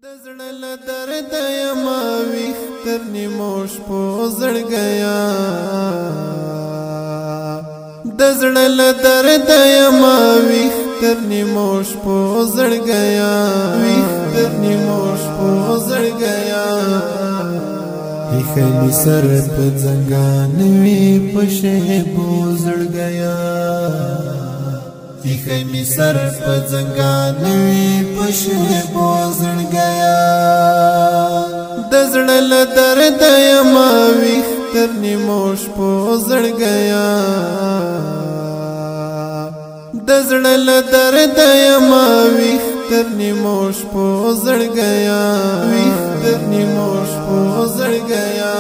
دزړه له درد یما ویښ تر نیمو شپو زړګیا دزړه له درد یما ویښ تر نیمو شپو زړګیا ویښ تر نیمو شپو زړګیا خلی سر په ځنګان وی په شهبو زړګیا خلی سر په ځنګان وی په شهبو زړګیا دزړه له درد یما ویښ تر نیمو شپو زړګیا دزړه له درد یما ویښ تر نیمو شپو زړګیا ویښ تر نیمو شپو زړګیا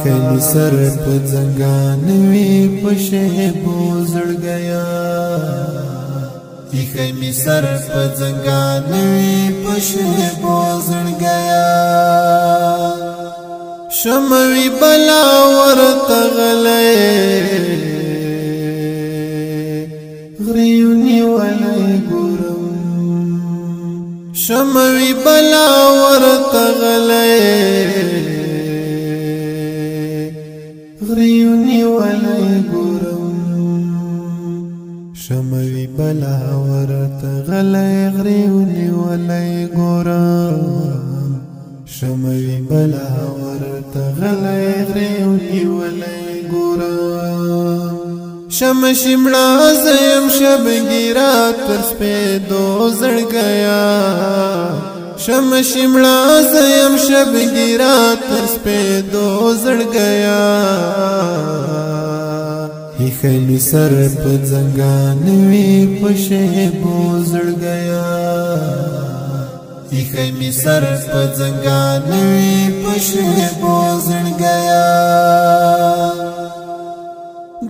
خلی سر په ځنګان وی په شهبو زړګیا خلی سر په ځنګان وی په شهبو زړګیا شموي بلا ورته غلې غريوني ولای ګورم شموي بلا ورته غلې غريوني ولای ګورم شموي بلا ورته غلې غريوني ولای ګورم شموي بلا ورته غلې غريوني ولای ګورم شم شمړه زم شبګیرا تر سپېدو زړګیا شم شمړه زم شبګیرا تر سپېدو زړګیا خلی سر په ځنګان وی په شهبو زړګیا خلی سر په ځنګان وی په شهبو زړګیا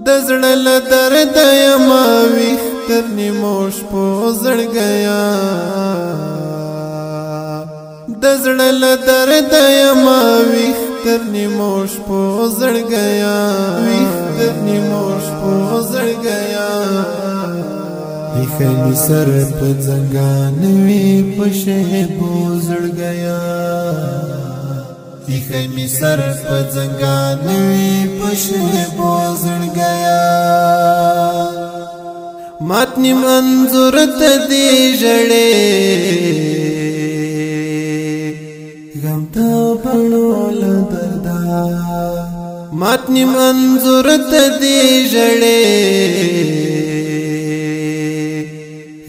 دزړه له درد یما ویښ تر نیمو شپو زړګیا دزړه له درد یما ویښ تر نیمو شپو زړګیا ویښ تر نیمو شپو زړګیا خلی سر په ځنګان وی په شهبو زړګیا خلی سر په ځنګان وی په شهبو زړګیا ماتنی منظور ته دی ژړې غم ته پړول دردا ماتنی منظور ته دی ژړې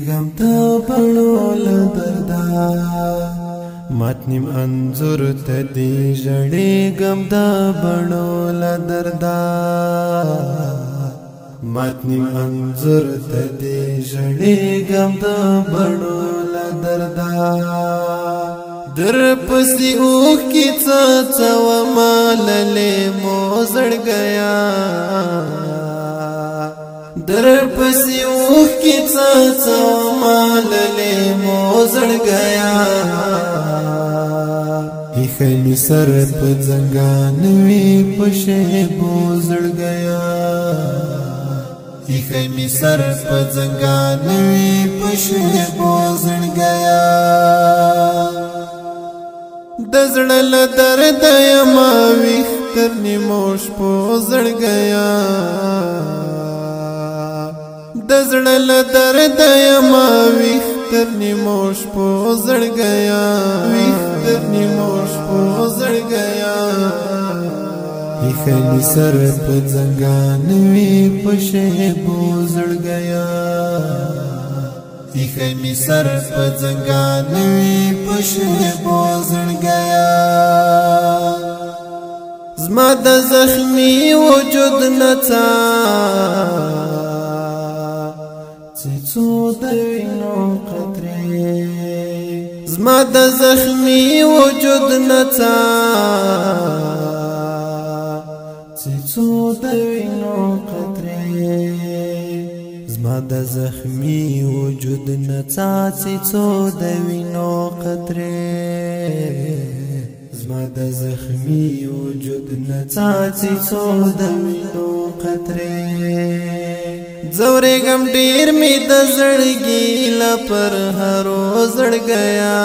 غم ته پړول دردا ماتنیم انظر ته دی ژړې غم دا بڼول دردا ماتنیم انظر ته دی ژړې غم دا بڼول دردا در پسې اوخ کی څه ماللې مو زړګیا در پسې اوخ کی څه ماللې مو زړګیا خلی سر په ځنګان وی په شهبو زړګیا خلی سر په ځنګان وی په شهبو زړګیا دزړه له درد یما ویښ تر نیمو شپو زړګیا دزړه له درد یما ویښ تر نیمو شپو زړګیا ویښ تر نیمو شپو زړګیا خلی سر په ځنګان وی په شهبو زړګیا خلی سر په ځنګان وی په شهبو زړګیا زما د زخمی وجود نڅا څو د وینو قطرې زما د زخمی وجود نڅا څو د وینو قطرې زما د زخمی وجود نڅا څو د وینو قطرې زما د زخمی وجود نڅا څو د وینو قطرې زورے گم ډیر می د زړګي لا پر هرو زړګیا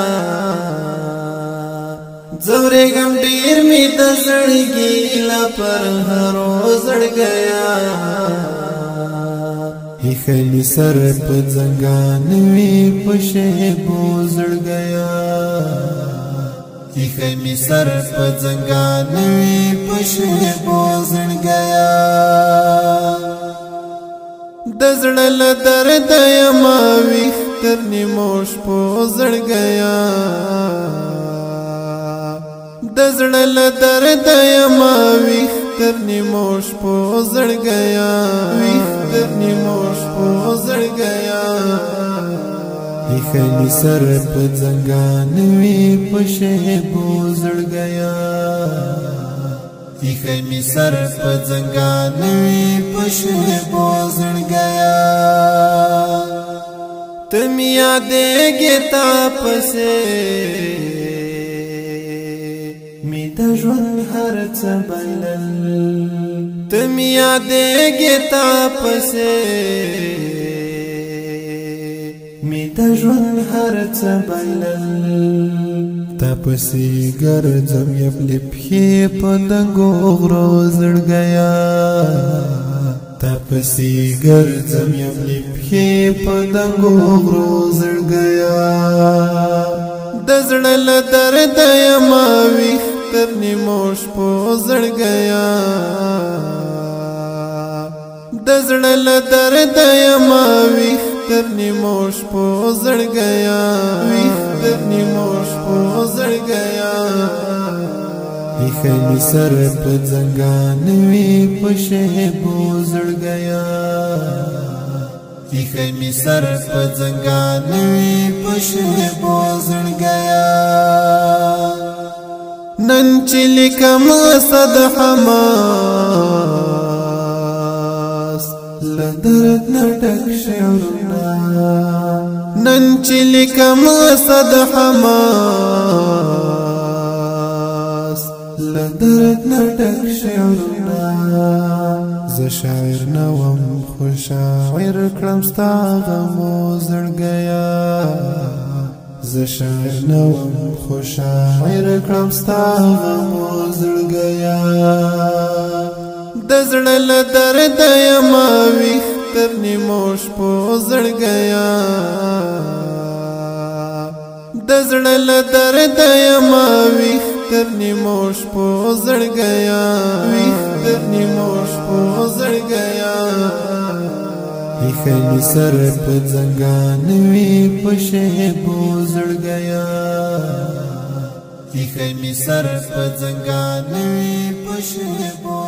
زورے گم ډیر می د زړګي لا پر هرو زړګیا خلی سر په زنګان وی پشه بو زړګیا خلی سر په زنګان وی پشه بو زړګیا د زړه له درد یم ویختر نیموش په زړګیا د زړه له درد یم ویختر نیموش په زړګیا ویختر نیموش په زړګیا خلی سر په زنګان وی پشه بو زړګیا خلی سر په زنګان وی پشه بو زړګیا تم یادېږي تا پسې می د ژوند هر څه بایلل تم یادېږي تا پسې می د ژوند هر څه بایلل تا پسې ګرځم یبلې پښې په دنګو غرو زړګیا تا پسې ګرځم یبلې پښې په دنګو غرو زړګیا د زړه له درد یم ویختر نیموش په زړګیا د زړه له درد یم ویختر نیموش په زړګیا ویختر نیموش په زړګیا خلی سر په زنګان وی پشه بو زړګیا خلی سر په زنګان وی پشه بو زړګیا نن چې لیکم صد حماس لدرد نټک شعرنا نن چې لیکم صد حماس لدرد نټک شعرنا ز شاعر نوم خو شاعر کړم ستا غمو زړګیا ز شاعر نوم خو شاعر کړم ستا غمو زړګیا د زړه له درد یم ویختر نیموش په زړګیا د زړه له درد یم ویختر نیموش په زړګیا ویختر نیموش په زړګیا خلی سر په زنګان وی پشه بو زړګیا خلی سر په زنګان وی پشه بو